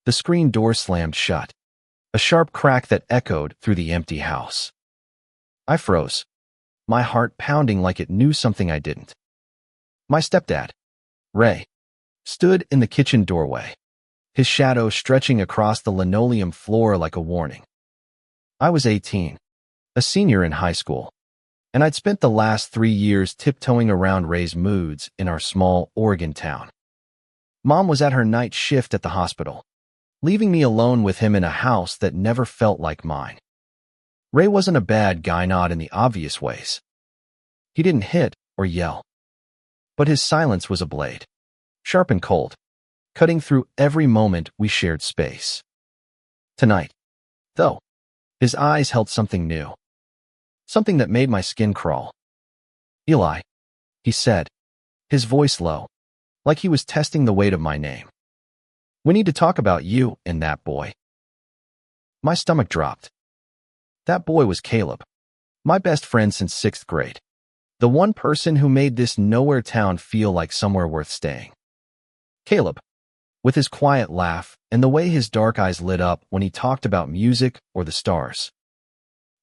The screen door slammed shut, a sharp crack that echoed through the empty house. I froze, my heart pounding like it knew something I didn't. My stepdad, Ray, stood in the kitchen doorway, his shadow stretching across the linoleum floor like a warning. I was 18, a senior in high school, and I'd spent the last 3 years tiptoeing around Ray's moods in our small Oregon town. Mom was at her night shift at the hospital, leaving me alone with him in a house that never felt like mine. Ray wasn't a bad guy, not in the obvious ways. He didn't hit or yell. But his silence was a blade, sharp and cold, cutting through every moment we shared space. Tonight, though, his eyes held something new, something that made my skin crawl. "Eli," he said, his voice low, like he was testing the weight of my name. "We need to talk about you and that boy." My stomach dropped. That boy was Caleb, my best friend since 6th grade, the one person who made this nowhere town feel like somewhere worth staying. Caleb, with his quiet laugh and the way his dark eyes lit up when he talked about music or the stars.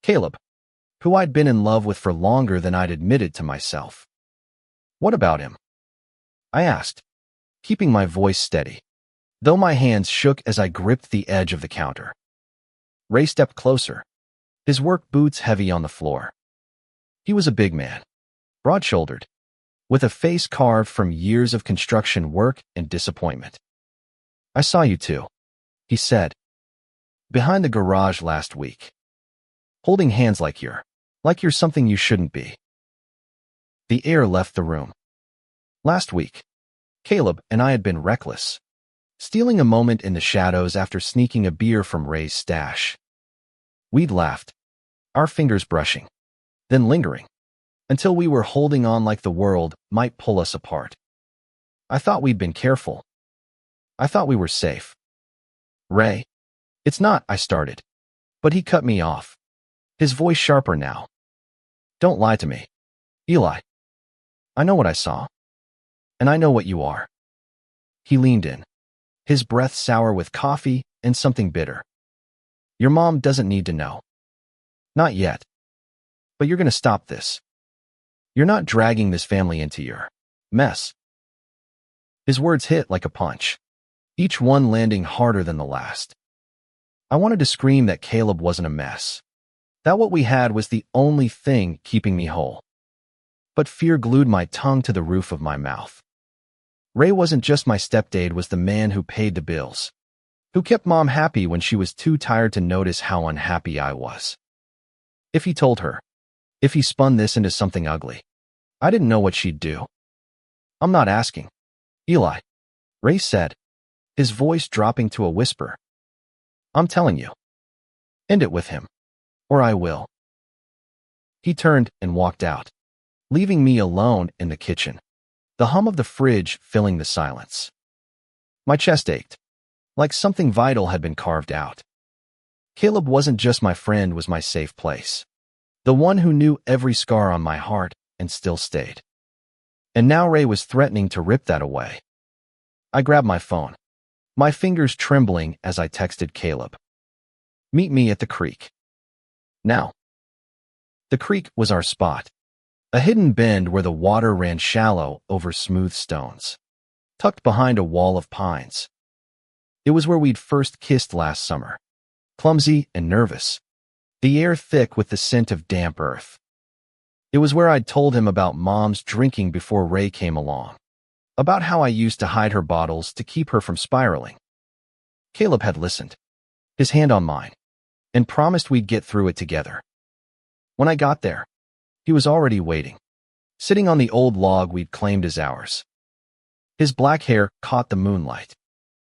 Caleb, who I'd been in love with for longer than I'd admitted to myself. "What about him?" I asked, keeping my voice steady, though my hands shook as I gripped the edge of the counter. Ray stepped closer, his work boots heavy on the floor. He was a big man, broad-shouldered, with a face carved from years of construction work and disappointment. "I saw you two," he said, "behind the garage last week, holding hands like you're something you shouldn't be." The air left the room. Last week, Caleb and I had been reckless, stealing a moment in the shadows after sneaking a beer from Ray's stash. We'd laughed, our fingers brushing, then lingering, until we were holding on like the world might pull us apart. I thought we'd been careful. I thought we were safe. "Ray, it's not," I started, but he cut me off, his voice sharper now. "Don't lie to me, Eli. I know what I saw, and I know what you are." He leaned in, his breath sour with coffee and something bitter. "Your mom doesn't need to know. Not yet. But you're going to stop this. You're not dragging this family into your mess." His words hit like a punch, each one landing harder than the last. I wanted to scream that Caleb wasn't a mess, that what we had was the only thing keeping me whole. But fear glued my tongue to the roof of my mouth. Ray wasn't just my stepdad, was the man who paid the bills, who kept Mom happy when she was too tired to notice how unhappy I was. If he told her, if he spun this into something ugly, I didn't know what she'd do. "I'm not asking, Eli," Ray said, his voice dropping to a whisper. "I'm telling you. End it with him, or I will." He turned and walked out, leaving me alone in the kitchen, the hum of the fridge filling the silence. My chest ached, like something vital had been carved out. Caleb wasn't just my friend, was my safe place, the one who knew every scar on my heart and still stayed. And now Ray was threatening to rip that away. I grabbed my phone, my fingers trembling as I texted Caleb. "Meet me at the creek. Now." The creek was our spot, a hidden bend where the water ran shallow over smooth stones, tucked behind a wall of pines. It was where we'd first kissed last summer, clumsy and nervous, the air thick with the scent of damp earth. It was where I'd told him about Mom's drinking before Ray came along, about how I used to hide her bottles to keep her from spiraling. Caleb had listened, his hand on mine, and promised we'd get through it together. When I got there, he was already waiting, sitting on the old log we'd claimed as ours. His black hair caught the moonlight,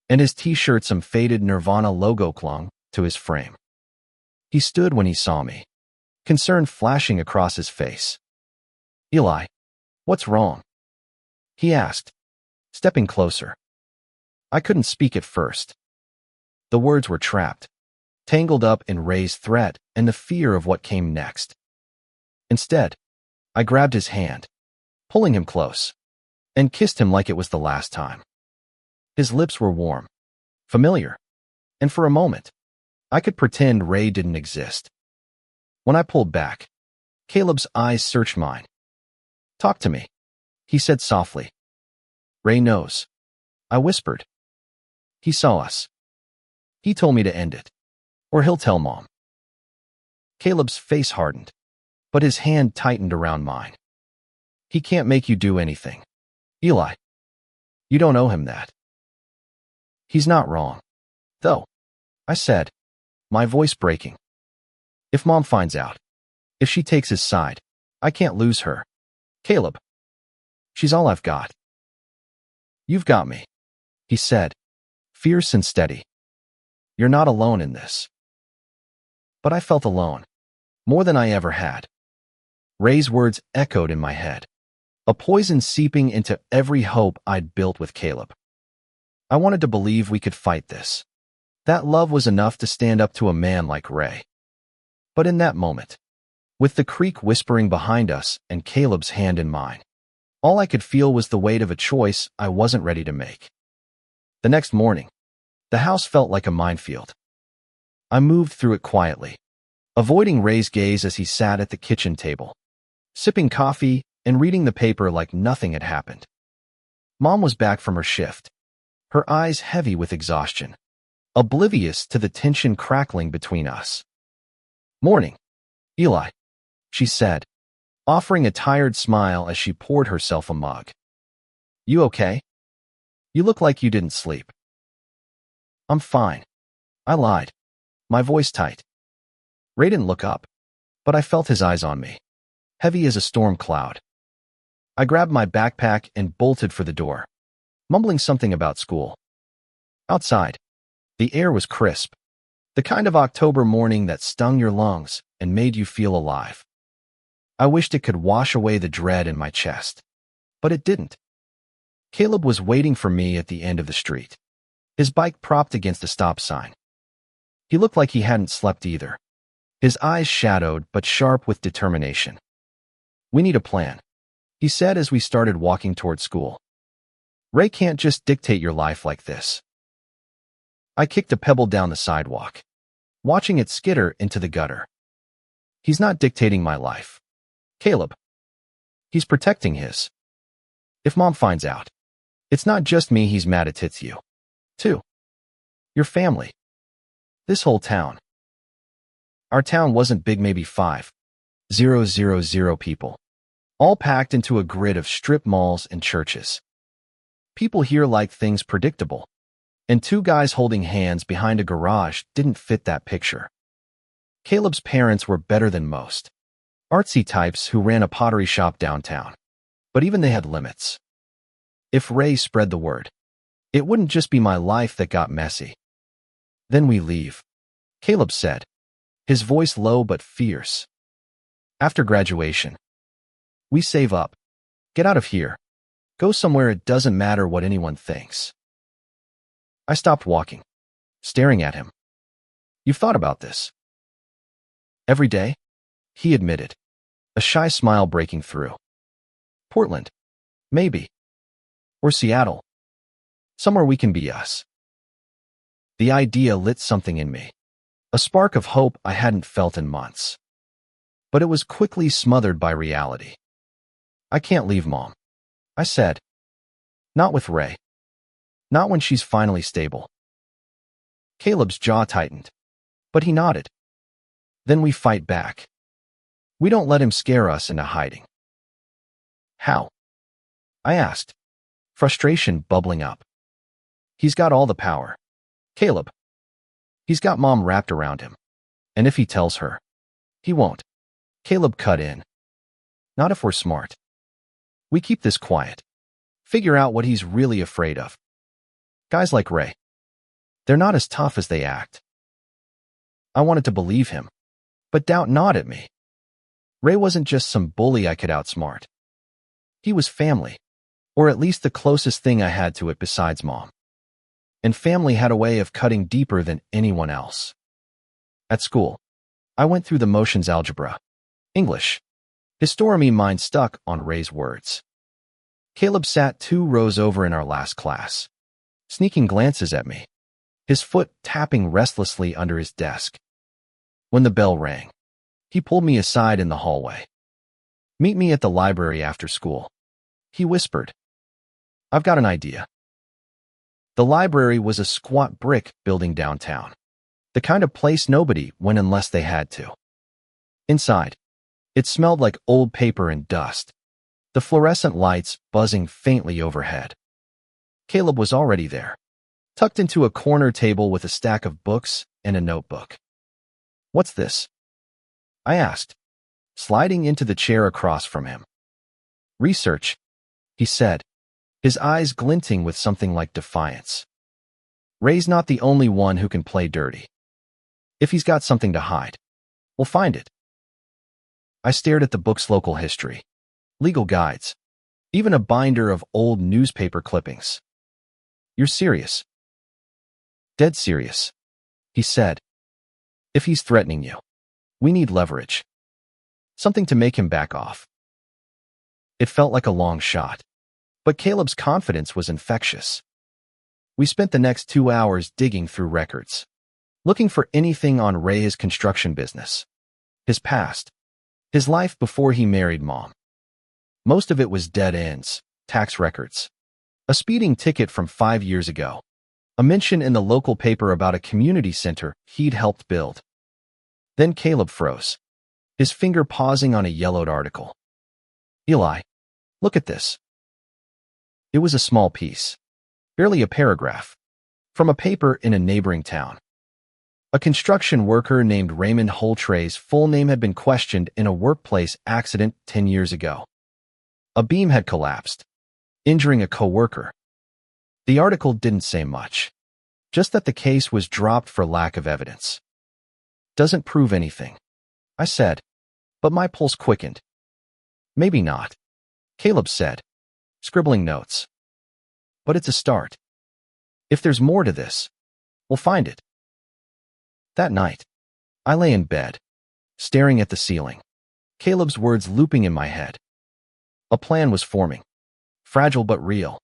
and his t-shirt, some faded Nirvana logo, clung to his frame. He stood when he saw me, concern flashing across his face. "Eli, what's wrong?" he asked, stepping closer. I couldn't speak at first. The words were trapped, tangled up in Ray's threat and the fear of what came next. Instead, I grabbed his hand, pulling him close, and kissed him like it was the last time. His lips were warm, familiar, And for a moment, I could pretend Ray didn't exist. When I pulled back, Caleb's eyes searched mine. "Talk to me," he said softly. "Ray knows," I whispered. "He saw us. He told me to end it, or he'll tell Mom." Caleb's face hardened, but his hand tightened around mine. "He can't make you do anything, Eli. You don't owe him that." "He's not wrong, though," I said, my voice breaking. "If Mom finds out, if she takes his side, I can't lose her. Caleb, she's all I've got." "You've got me," he said, fierce and steady. "You're not alone in this." But I felt alone, more than I ever had. Ray's words echoed in my head, a poison seeping into every hope I'd built with Caleb. I wanted to believe we could fight this. That love was enough to stand up to a man like Ray. But in that moment, with the creek whispering behind us and Caleb's hand in mine, all I could feel was the weight of a choice I wasn't ready to make. The next morning, the house felt like a minefield. I moved through it quietly, avoiding Ray's gaze as he sat at the kitchen table, sipping coffee and reading the paper like nothing had happened. Mom was back from her shift, her eyes heavy with exhaustion, oblivious to the tension crackling between us. "Morning, Eli," she said, offering a tired smile as she poured herself a mug. "You okay? You look like you didn't sleep." "I'm fine," I lied, my voice tight. Ray didn't look up, but I felt his eyes on me, heavy as a storm cloud. I grabbed my backpack and bolted for the door, mumbling something about school. Outside, the air was crisp, the kind of October morning that stung your lungs and made you feel alive. I wished it could wash away the dread in my chest, but it didn't. Caleb was waiting for me at the end of the street, his bike propped against a stop sign. He looked like he hadn't slept either, his eyes shadowed but sharp with determination. "We need a plan," he said as we started walking toward school. "Ray can't just dictate your life like this." I kicked a pebble down the sidewalk, watching it skitter into the gutter. "He's not dictating my life, Caleb. He's protecting his. If Mom finds out, it's not just me he's mad at, it's you, too. Your family. This whole town." Our town wasn't big, maybe 5,000 people, all packed into a grid of strip malls and churches. People here like things predictable, and two guys holding hands behind a garage didn't fit that picture. Caleb's parents were better than most, artsy types who ran a pottery shop downtown, but even they had limits. If Ray spread the word, it wouldn't just be my life that got messy. "Then we leave," Caleb said, his voice low but fierce. "After graduation, we save up, get out of here, go somewhere it doesn't matter what anyone thinks." I stopped walking, staring at him. "You've thought about this?" "Every day," he admitted, a shy smile breaking through. "Portland, maybe. Or Seattle. Somewhere we can be us." The idea lit something in me, a spark of hope I hadn't felt in months. But it was quickly smothered by reality. "I can't leave Mom," I said. "Not with Ray. Not when she's finally stable." Caleb's jaw tightened, but he nodded. "Then we fight back. We don't let him scare us into hiding." "How?" I asked, frustration bubbling up. "He's got all the power, Caleb. He's got Mom wrapped around him. And if he tells her, he won't." Caleb cut in. "Not if we're smart. We keep this quiet. Figure out what he's really afraid of. Guys like Ray, they're not as tough as they act." I wanted to believe him, but doubt gnawed at me. Ray wasn't just some bully I could outsmart. He was family, or at least the closest thing I had to it besides Mom. And family had a way of cutting deeper than anyone else. At school, I went through the motions: algebra, English, history, mind stuck on Ray's words. Caleb sat 2 rows over in our last class, sneaking glances at me, his foot tapping restlessly under his desk. When the bell rang, he pulled me aside in the hallway. "Meet me at the library after school," he whispered. "I've got an idea." The library was a squat brick building downtown, the kind of place nobody went unless they had to. Inside, it smelled like old paper and dust, the fluorescent lights buzzing faintly overhead. Caleb was already there, tucked into a corner table with a stack of books and a notebook. "What's this?" I asked, sliding into the chair across from him. "Research," he said, his eyes glinting with something like defiance. "Ray's not the only one who can play dirty. If he's got something to hide, we'll find it." I stared at the book's local history, legal guides, even a binder of old newspaper clippings. "You're serious?" "Dead serious," he said. "If he's threatening you, we need leverage. Something to make him back off." It felt like a long shot, but Caleb's confidence was infectious. We spent the next 2 hours digging through records, looking for anything on Ray's construction business, his past, his life before he married Mom. Most of it was dead ends, tax records, a speeding ticket from 5 years ago, a mention in the local paper about a community center he'd helped build. Then Caleb froze, his finger pausing on a yellowed article. "Eli, look at this." It was a small piece, barely a paragraph, from a paper in a neighboring town. A construction worker named Raymond Holtray's full name had been questioned in a workplace accident 10 years ago. A beam had collapsed, injuring a co-worker. The article didn't say much, just that the case was dropped for lack of evidence. "Doesn't prove anything," I said, but my pulse quickened. "Maybe not," Caleb said, scribbling notes. "But it's a start. If there's more to this, we'll find it." That night, I lay in bed, staring at the ceiling, Caleb's words looping in my head. A plan was forming, fragile but real.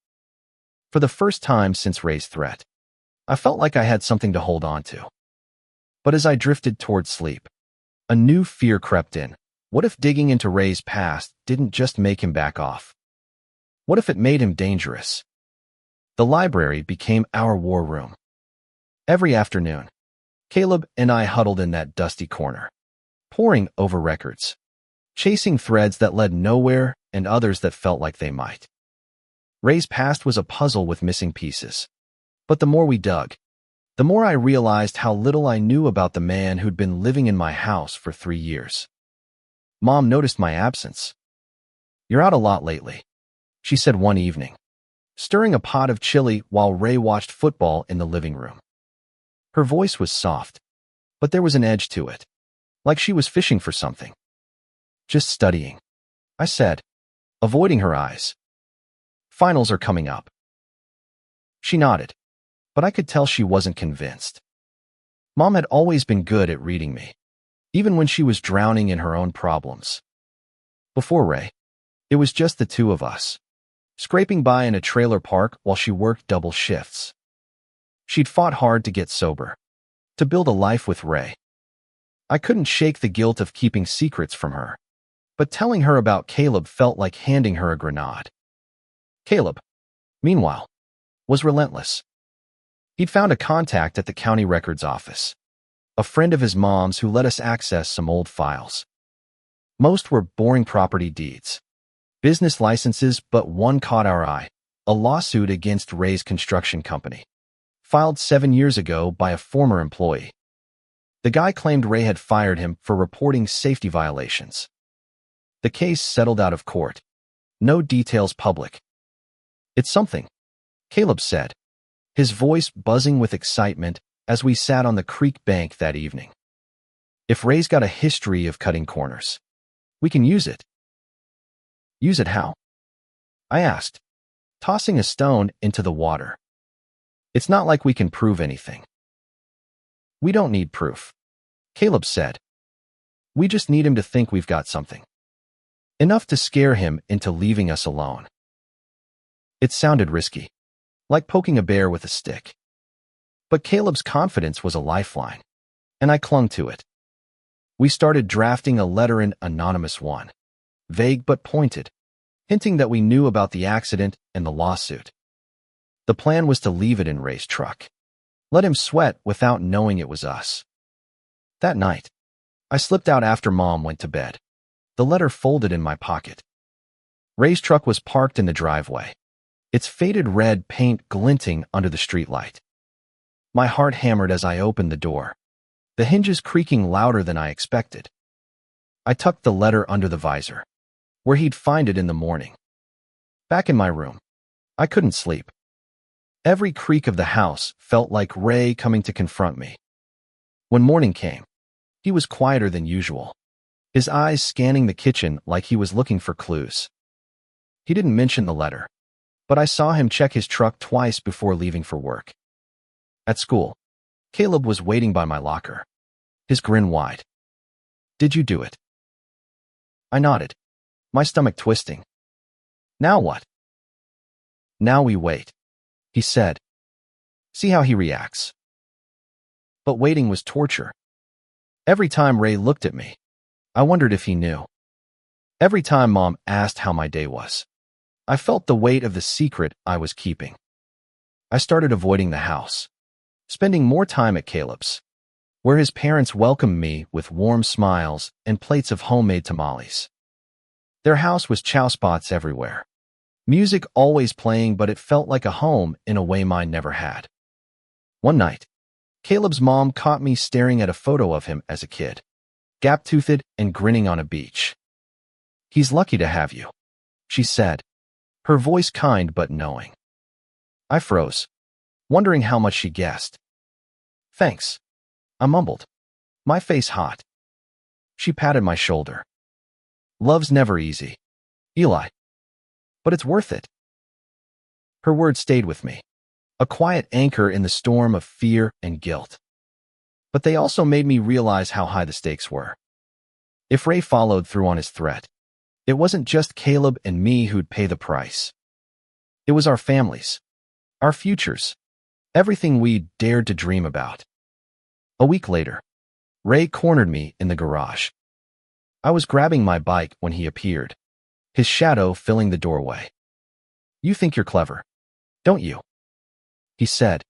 For the first time since Ray's threat, I felt like I had something to hold on to. But as I drifted toward sleep, a new fear crept in. What if digging into Ray's past didn't just make him back off? What if it made him dangerous? The library became our war room. Every afternoon, Caleb and I huddled in that dusty corner, poring over records, chasing threads that led nowhere and others that felt like they might. Ray's past was a puzzle with missing pieces. But the more we dug, the more I realized how little I knew about the man who'd been living in my house for 3 years. Mom noticed my absence. "You're out a lot lately," she said one evening, stirring a pot of chili while Ray watched football in the living room. Her voice was soft, but there was an edge to it, like she was fishing for something. "Just studying," I said, avoiding her eyes. "Finals are coming up." She nodded, but I could tell she wasn't convinced. Mom had always been good at reading me, even when she was drowning in her own problems. Before Ray, it was just the two of us, scraping by in a trailer park while she worked double shifts. She'd fought hard to get sober, to build a life with Ray. I couldn't shake the guilt of keeping secrets from her, but telling her about Caleb felt like handing her a grenade. Caleb, meanwhile, was relentless. He'd found a contact at the county records office, a friend of his mom's who let us access some old files. Most were boring property deeds, business licenses, but one caught our eye, a lawsuit against Ray's construction company, filed 7 years ago by a former employee. The guy claimed Ray had fired him for reporting safety violations. The case settled out of court. No details public. "It's something," Caleb said, his voice buzzing with excitement as we sat on the creek bank that evening. "If Ray's got a history of cutting corners, we can use it." "Use it how?" I asked, tossing a stone into the water. "It's not like we can prove anything." "We don't need proof," Caleb said. "We just need him to think we've got something. Enough to scare him into leaving us alone." It sounded risky, like poking a bear with a stick. But Caleb's confidence was a lifeline, and I clung to it. We started drafting a letter, an anonymous one, vague but pointed, hinting that we knew about the accident and the lawsuit. The plan was to leave it in Ray's truck. Let him sweat without knowing it was us. That night, I slipped out after Mom went to bed, the letter folded in my pocket. Ray's truck was parked in the driveway, its faded red paint glinting under the streetlight. My heart hammered as I opened the door, the hinges creaking louder than I expected. I tucked the letter under the visor, where he'd find it in the morning. Back in my room, I couldn't sleep. Every creak of the house felt like Ray coming to confront me. When morning came, he was quieter than usual, his eyes scanning the kitchen like he was looking for clues. He didn't mention the letter, but I saw him check his truck twice before leaving for work. At school, Caleb was waiting by my locker, his grin wide. "Did you do it?" I nodded, my stomach twisting. "Now what?" "Now we wait," he said. "See how he reacts." But waiting was torture. Every time Ray looked at me, I wondered if he knew. Every time Mom asked how my day was, I felt the weight of the secret I was keeping. I started avoiding the house, spending more time at Caleb's, where his parents welcomed me with warm smiles and plates of homemade tamales. Their house was chow spots everywhere, music always playing, but it felt like a home in a way mine never had. One night, Caleb's mom caught me staring at a photo of him as a kid, gap-toothed and grinning on a beach. "He's lucky to have you," she said, her voice kind but knowing. I froze, wondering how much she guessed. "Thanks," I mumbled, my face hot. She patted my shoulder. "Love's never easy, Eli, but it's worth it." Her words stayed with me, a quiet anchor in the storm of fear and guilt. But they also made me realize how high the stakes were. If Ray followed through on his threat, it wasn't just Caleb and me who'd pay the price. It was our families, our futures, everything we'd dared to dream about. A week later, Ray cornered me in the garage. I was grabbing my bike when he appeared, his shadow filling the doorway. "You think you're clever, don't you?" he said,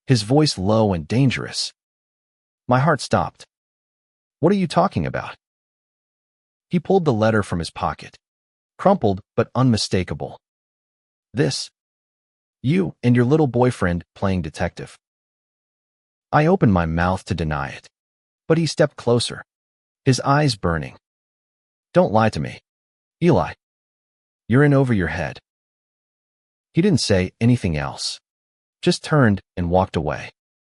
his voice low and dangerous. My heart stopped. "What are you talking about?" He pulled the letter from his pocket, crumpled but unmistakable. "This. You and your little boyfriend playing detective." I opened my mouth to deny it, but he stepped closer, his eyes burning. "Don't lie to me, Eli. You're in over your head." He didn't say anything else, just turned and walked away,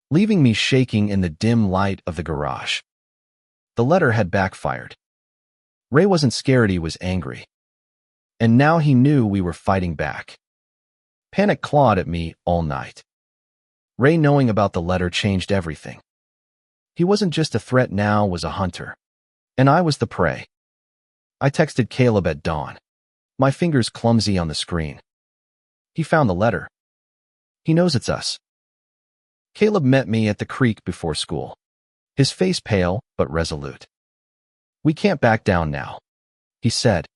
leaving me shaking in the dim light of the garage. The letter had backfired. Ray wasn't scared, he was angry. And now he knew we were fighting back. Panic clawed at me all night. Ray knowing about the letter changed everything. He wasn't just a threat now, was a hunter. And I was the prey. I texted Caleb at dawn, my fingers clumsy on the screen. "He found the letter. He knows it's us." Caleb met me at the creek before school, his face pale but resolute. "We can't back down now," he said,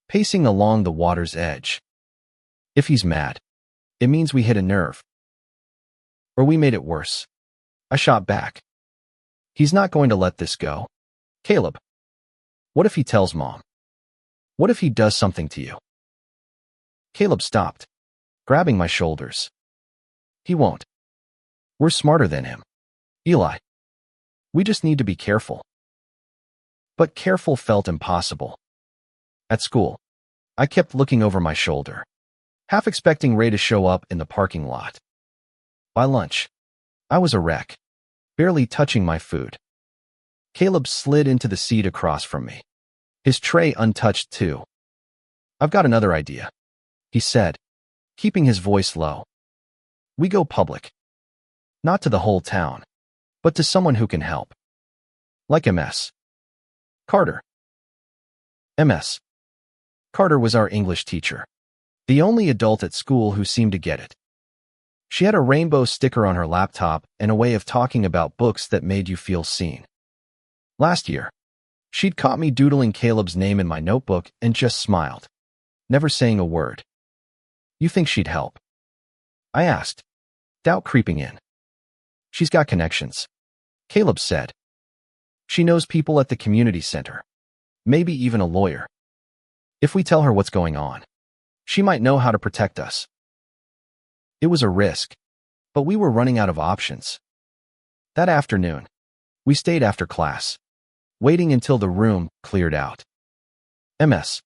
pacing along the water's edge. "If he's mad, it means we hit a nerve. Or we made it worse." I shot back. "He's not going to let this go. Caleb, what if he tells Mom? What if he does something to you?" Caleb stopped, grabbing my shoulders. "He won't. We're smarter than him, Eli. We just need to be careful." But careful felt impossible. At school, I kept looking over my shoulder, half expecting Ray to show up in the parking lot. By lunch, I was a wreck, barely touching my food. Caleb slid into the seat across from me, his tray untouched too. "I've got another idea," he said, keeping his voice low. "We go public. Not to the whole town, but to someone who can help. Like MS. Carter." MS. Carter was our English teacher, the only adult at school who seemed to get it. She had a rainbow sticker on her laptop and a way of talking about books that made you feel seen. Last year, she'd caught me doodling Caleb's name in my notebook and just smiled, never saying a word. You think she'd help? I asked, doubt creeping in. She's got connections, Caleb said. She knows people at the community center, maybe even a lawyer. If we tell her what's going on, she might know how to protect us. It was a risk, but we were running out of options. That afternoon, we stayed after class, waiting until the room cleared out. Ms.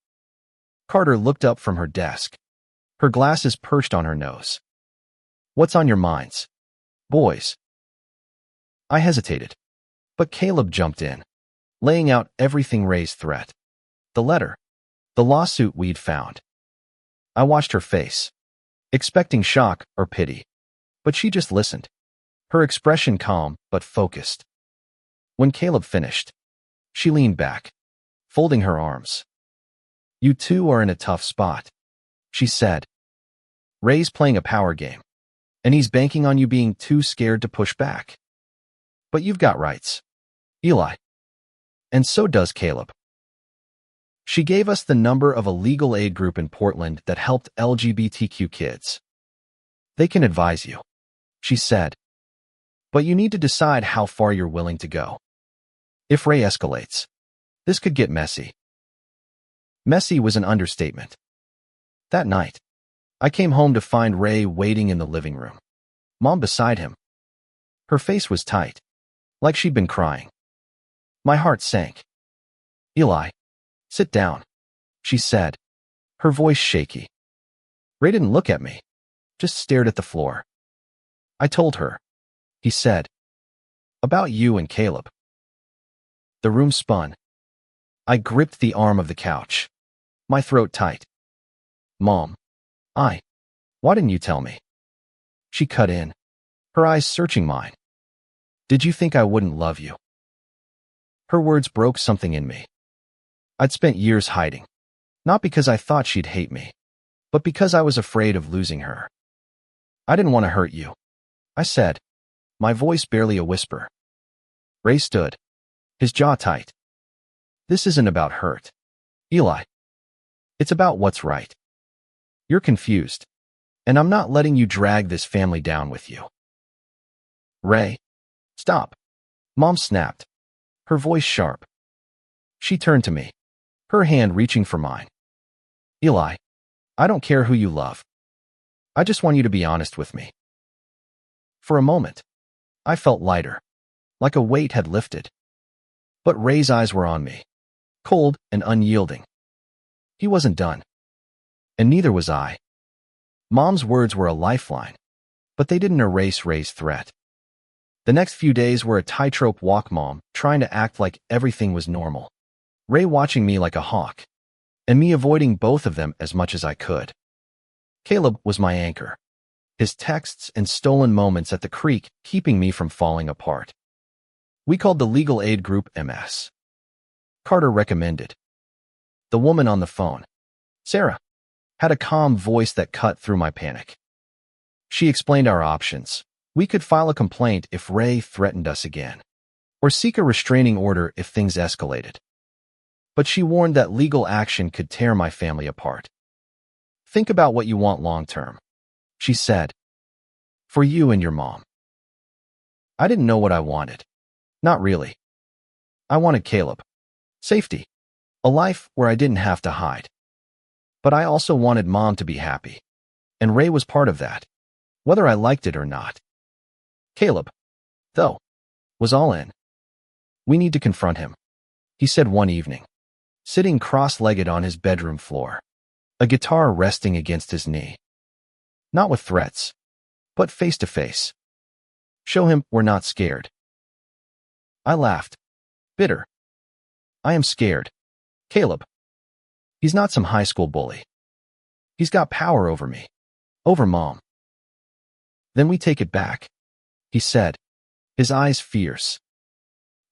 Carter looked up from her desk, her glasses perched on her nose. What's on your minds, boys? I hesitated, but Caleb jumped in, laying out everything Ray's threat. The letter, the lawsuit we'd found. I watched her face, expecting shock or pity, but she just listened, her expression calm but focused. When Caleb finished, she leaned back, folding her arms. You two are in a tough spot, she said. Ray's playing a power game, and he's banking on you being too scared to push back. But you've got rights, Eli. And so does Caleb. She gave us the number of a legal aid group in Portland that helped LGBTQ kids. They can advise you, she said. But you need to decide how far you're willing to go. If Ray escalates, this could get messy. Messy was an understatement. That night, I came home to find Ray waiting in the living room, Mom beside him. Her face was tight, like she'd been crying. My heart sank. Eli, sit down, she said, her voice shaky. Ray didn't look at me, just stared at the floor. I told her, he said, about you and Caleb. The room spun. I gripped the arm of the couch, my throat tight. Mom, why didn't you tell me? She cut in, her eyes searching mine. Did you think I wouldn't love you? Her words broke something in me. I'd spent years hiding, not because I thought she'd hate me, but because I was afraid of losing her. I didn't want to hurt you, I said, my voice barely a whisper. Ray stood, his jaw tight. This isn't about hurt, Eli. It's about what's right. You're confused, and I'm not letting you drag this family down with you. Ray, stop, Mom snapped, her voice sharp. She turned to me, her hand reaching for mine. Eli, I don't care who you love. I just want you to be honest with me. For a moment, I felt lighter, like a weight had lifted. But Ray's eyes were on me, cold and unyielding. He wasn't done. And neither was I. Mom's words were a lifeline, but they didn't erase Ray's threat. The next few days were a tightrope walk, Mom trying to act like everything was normal, Ray watching me like a hawk, and me avoiding both of them as much as I could. Caleb was my anchor, his texts and stolen moments at the creek keeping me from falling apart. We called the legal aid group MS. Carter recommended. The woman on the phone, Sarah, had a calm voice that cut through my panic. She explained our options. We could file a complaint if Ray threatened us again, or seek a restraining order if things escalated. But she warned that legal action could tear my family apart. Think about what you want long term, she said. For you and your mom. I didn't know what I wanted. Not really. I wanted Caleb. Safety. A life where I didn't have to hide. But I also wanted Mom to be happy. And Ray was part of that, whether I liked it or not. Caleb, though, was all in. We need to confront him, he said one evening, sitting cross-legged on his bedroom floor, a guitar resting against his knee. Not with threats, but face to face. Show him we're not scared. I laughed, bitter. I am scared. Caleb. He's not some high school bully. He's got power over me, over Mom. Then we take it back, he said, his eyes fierce.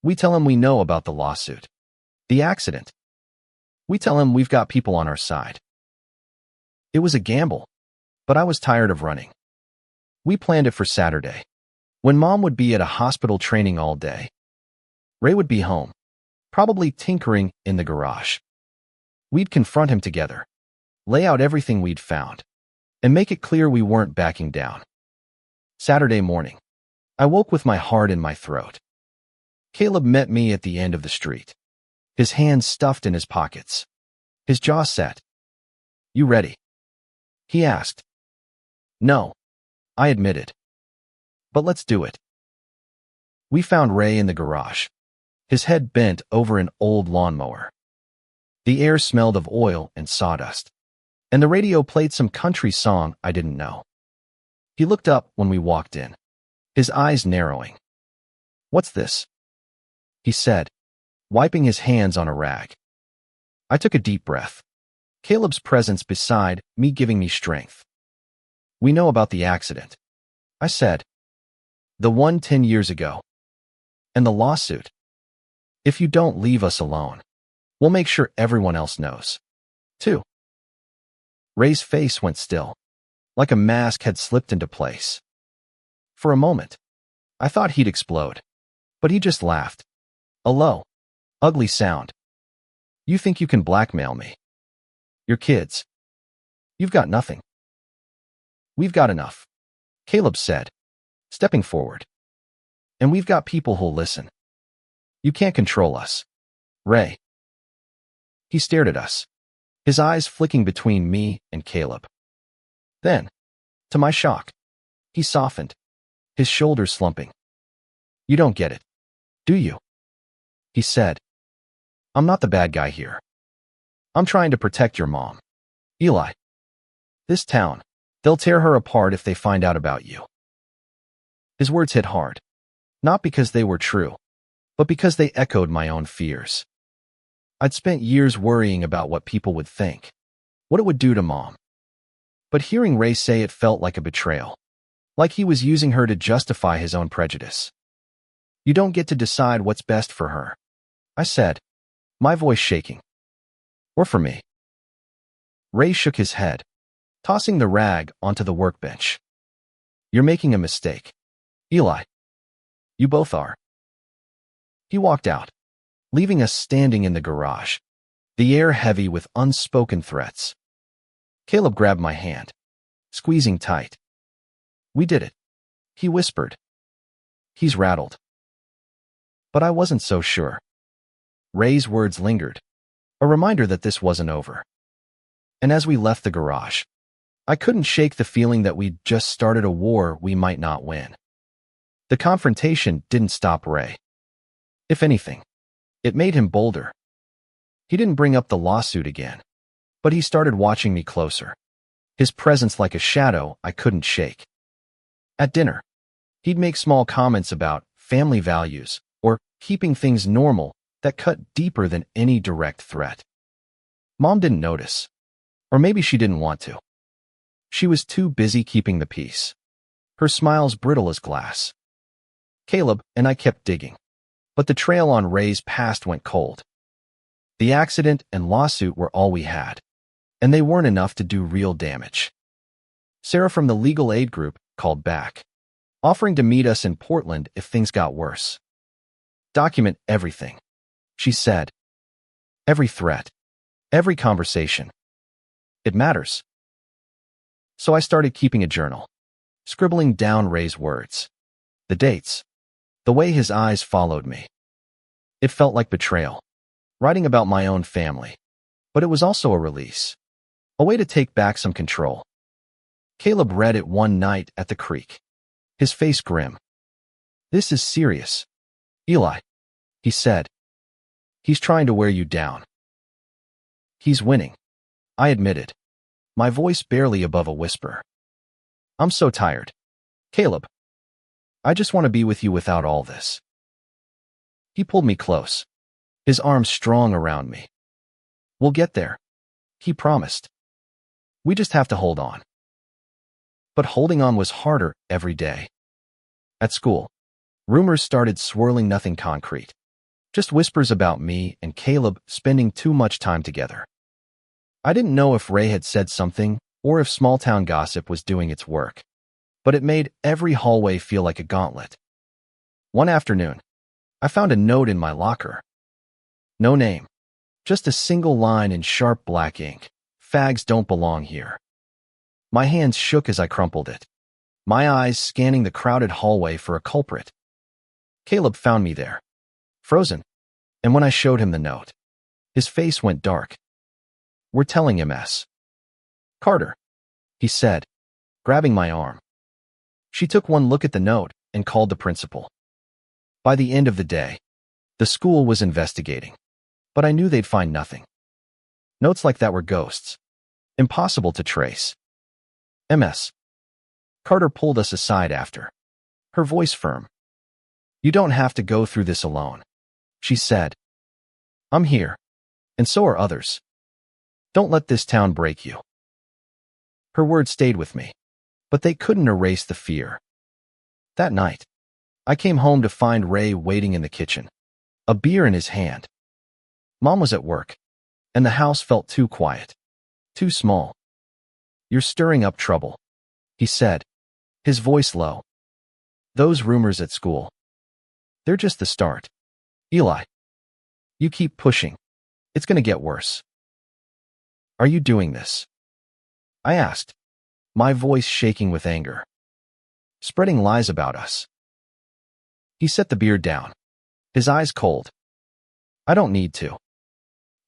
We tell him we know about the lawsuit, the accident. We tell him we've got people on our side. It was a gamble, but I was tired of running. We planned it for Saturday, when Mom would be at a hospital training all day. Ray would be home, probably tinkering in the garage. We'd confront him together, lay out everything we'd found, and make it clear we weren't backing down. Saturday morning, I woke with my heart in my throat. Caleb met me at the end of the street, his hands stuffed in his pockets, his jaw set. "You ready?" he asked. "No," I admitted. "But let's do it." We found Ray in the garage, his head bent over an old lawnmower. The air smelled of oil and sawdust, and the radio played some country song I didn't know. He looked up when we walked in, his eyes narrowing. "What's this?" he said, wiping his hands on a rag. I took a deep breath, Caleb's presence beside me giving me strength. "We know about the accident," I said. "The one 10 years ago. And the lawsuit. If you don't leave us alone, we'll make sure everyone else knows, too." Ray's face went still, like a mask had slipped into place. For a moment, I thought he'd explode, but he just laughed. A low, ugly sound. "You think you can blackmail me? Your kids. You've got nothing." "We've got enough," Caleb said, stepping forward. "And we've got people who'll listen. You can't control us, Ray." He stared at us, his eyes flicking between me and Caleb. Then, to my shock, he softened, his shoulders slumping. "You don't get it, do you?" he said. "I'm not the bad guy here. I'm trying to protect your mom, Eli. This town, they'll tear her apart if they find out about you." His words hit hard, not because they were true, but because they echoed my own fears. I'd spent years worrying about what people would think, what it would do to Mom. But hearing Ray say it felt like a betrayal, like he was using her to justify his own prejudice. "You don't get to decide what's best for her," I said, my voice shaking. "Or for me." Ray shook his head, tossing the rag onto the workbench. "You're making a mistake, Eli. You both are." He walked out, leaving us standing in the garage, the air heavy with unspoken threats. Caleb grabbed my hand, squeezing tight. "We did it," he whispered. "He's rattled." But I wasn't so sure. Ray's words lingered, a reminder that this wasn't over. And as we left the garage, I couldn't shake the feeling that we'd just started a war we might not win. The confrontation didn't stop Ray. If anything, it made him bolder. He didn't bring up the lawsuit again, but he started watching me closer, his presence like a shadow I couldn't shake. At dinner, he'd make small comments about family values or keeping things normal that cut deeper than any direct threat. Mom didn't notice, or maybe she didn't want to. She was too busy keeping the peace, her smiles brittle as glass. Caleb and I kept digging, but the trail on Ray's past went cold. The accident and lawsuit were all we had, and they weren't enough to do real damage. Sarah from the legal aid group called back, offering to meet us in Portland if things got worse. "Document everything," she said. "Every threat, every conversation. It matters." So I started keeping a journal, scribbling down Ray's words, the dates, the way his eyes followed me. It felt like betrayal, writing about my own family, but it was also a release, a way to take back some control. Caleb read it one night at the creek, his face grim. "This is serious, Eli," he said. "He's trying to wear you down." "He's winning," I admitted, my voice barely above a whisper. "I'm so tired, Caleb. I just want to be with you without all this." He pulled me close, his arms strong around me. "We'll get there," he promised. "We just have to hold on." But holding on was harder every day. At school, rumors started swirling, nothing concrete, just whispers about me and Caleb spending too much time together. I didn't know if Ray had said something or if small-town gossip was doing its work, but it made every hallway feel like a gauntlet. One afternoon, I found a note in my locker. No name, just a single line in sharp black ink. Fags don't belong here. My hands shook as I crumpled it, my eyes scanning the crowded hallway for a culprit. Caleb found me there, frozen, and when I showed him the note, his face went dark. "We're telling MS. Carter," he said, grabbing my arm. She took one look at the note and called the principal. By the end of the day, the school was investigating, but I knew they'd find nothing. Notes like that were ghosts, impossible to trace. MS. Carter pulled us aside after, her voice firm. "You don't have to go through this alone," she said. "I'm here, and so are others. Don't let this town break you." Her words stayed with me, but they couldn't erase the fear. That night, I came home to find Ray waiting in the kitchen, a beer in his hand. Mom was at work, and the house felt too quiet, too small. "You're stirring up trouble," he said, his voice low. "Those rumors at school, they're just the start. Eli, you keep pushing. It's going to get worse." "Are you doing this?" I asked, my voice shaking with anger. "Spreading lies about us." He set the beer down, his eyes cold. "I don't need to.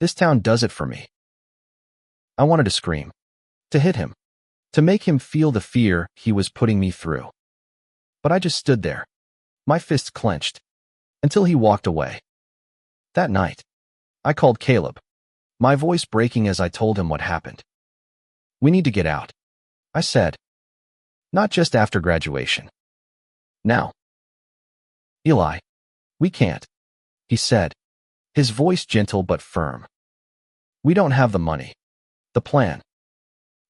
This town does it for me." I wanted to scream, to hit him, to make him feel the fear he was putting me through. But I just stood there, my fists clenched, until he walked away. That night, I called Caleb, my voice breaking as I told him what happened. "We need to get out," I said. "Not just after graduation. Now." "Eli, we can't," he said, his voice gentle but firm. "We don't have the money, the plan.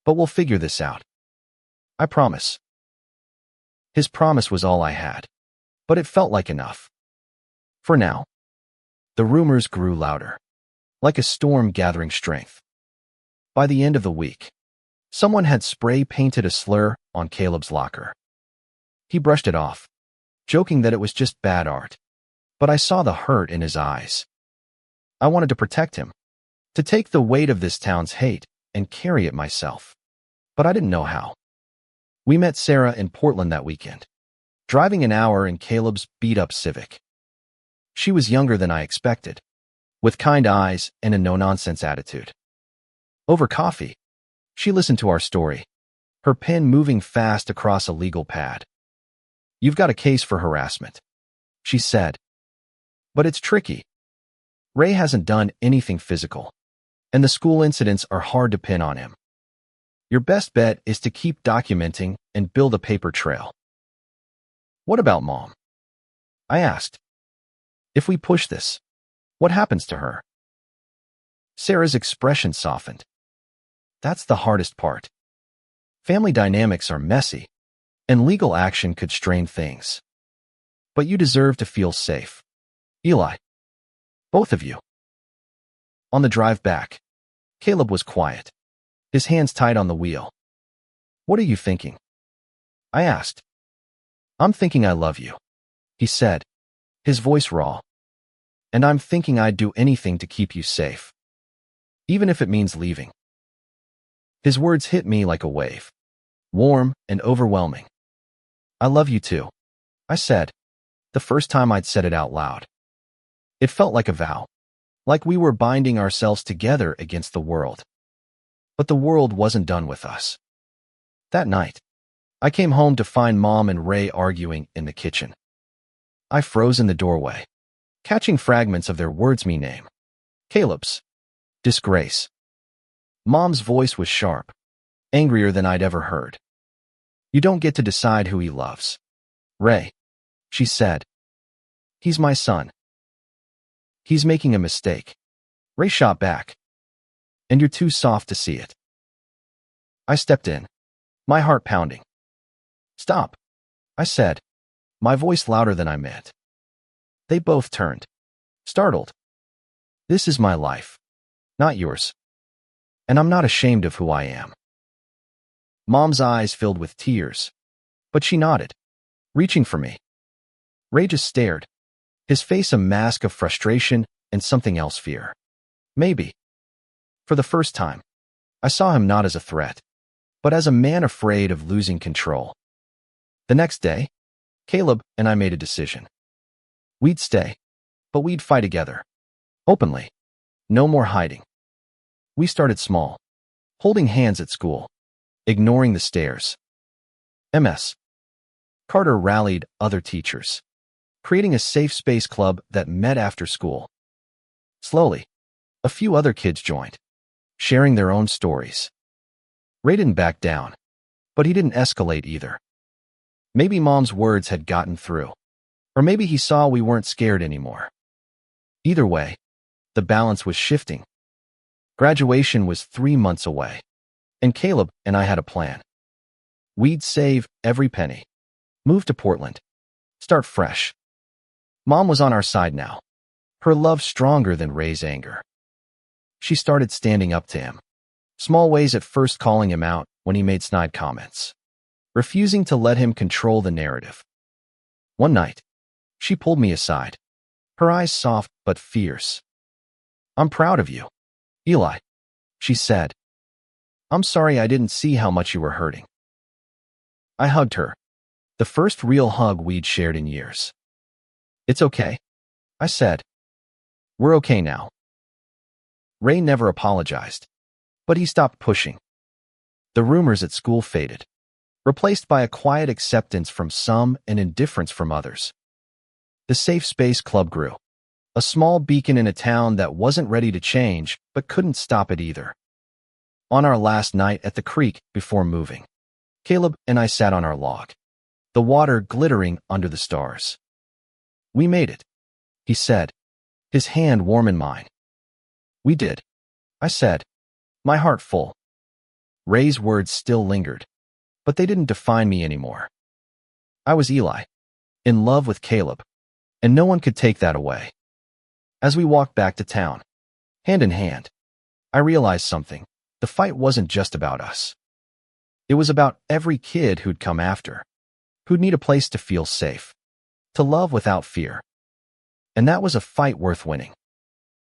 But we'll figure this out. I promise." His promise was all I had, but it felt like enough. For now. The rumors grew louder, like a storm gathering strength. By the end of the week, someone had spray-painted a slur on Caleb's locker. He brushed it off, joking that it was just bad art, but I saw the hurt in his eyes. I wanted to protect him, to take the weight of this town's hate and carry it myself, but I didn't know how. We met Sarah in Portland that weekend, driving an hour in Caleb's beat-up Civic. She was younger than I expected, with kind eyes and a no-nonsense attitude. Over coffee, she listened to our story, her pen moving fast across a legal pad. "You've got a case for harassment," she said. "But it's tricky. Ray hasn't done anything physical, and the school incidents are hard to pin on him. Your best bet is to keep documenting and build a paper trail." "What about Mom?" I asked. "If we push this, what happens to her?" Sarah's expression softened. "That's the hardest part. Family dynamics are messy, and legal action could strain things. But you deserve to feel safe. Eli. Both of you." On the drive back, Caleb was quiet, his hands tight on the wheel. "What are you thinking?" I asked. "I'm thinking I love you," he said, his voice raw. "And I'm thinking I'd do anything to keep you safe, even if it means leaving." His words hit me like a wave, warm and overwhelming. "I love you too," I said, the first time I'd said it out loud. It felt like a vow, like we were binding ourselves together against the world. But the world wasn't done with us. That night, I came home to find Mom and Ray arguing in the kitchen. I froze in the doorway, catching fragments of their words me name. Caleb's. Disgrace. Mom's voice was sharp, angrier than I'd ever heard. "You don't get to decide who he loves. Ray," she said. "He's my son." "He's making a mistake," Ray shot back. "And you're too soft to see it." I stepped in, my heart pounding. "Stop," I said, my voice louder than I meant. They both turned, startled. "This is my life, not yours. And I'm not ashamed of who I am." Mom's eyes filled with tears, But she nodded, reaching for me. Ray just stared, his face a mask of frustration and something else, fear. Maybe. For the first time, I saw him not as a threat, but as a man afraid of losing control. The next day, Caleb and I made a decision. We'd stay, but we'd fight together. Openly. No more hiding. We started small, holding hands at school, ignoring the stares. Ms. Carter rallied other teachers, creating a safe space club that met after school. Slowly, a few other kids joined, sharing their own stories. Ray didn't back down, but he didn't escalate either. Maybe Mom's words had gotten through, or maybe he saw we weren't scared anymore. Either way, the balance was shifting. Graduation was 3 months away, and Caleb and I had a plan. We'd save every penny, move to Portland, start fresh. Mom was on our side now, her love stronger than Ray's anger. She started standing up to him, small ways at first, calling him out when he made snide comments, refusing to let him control the narrative. One night, she pulled me aside, her eyes soft but fierce. "I'm proud of you, Eli," she said. "I'm sorry I didn't see how much you were hurting." I hugged her, the first real hug we'd shared in years. "It's okay," I said. "We're okay now." Ray never apologized, but he stopped pushing. The rumors at school faded, replaced by a quiet acceptance from some and indifference from others. The Safe Space Club grew, a small beacon in a town that wasn't ready to change but couldn't stop it either. On our last night at the creek before moving, Caleb and I sat on our log, the water glittering under the stars. "We made it," he said, his hand warm in mine. "We did," I said, my heart full. Ray's words still lingered, but they didn't define me anymore. I was Eli, in love with Caleb, and no one could take that away. As we walked back to town, hand in hand, I realized something. The fight wasn't just about us. It was about every kid who'd come after, who'd need a place to feel safe, to love without fear. And that was a fight worth winning.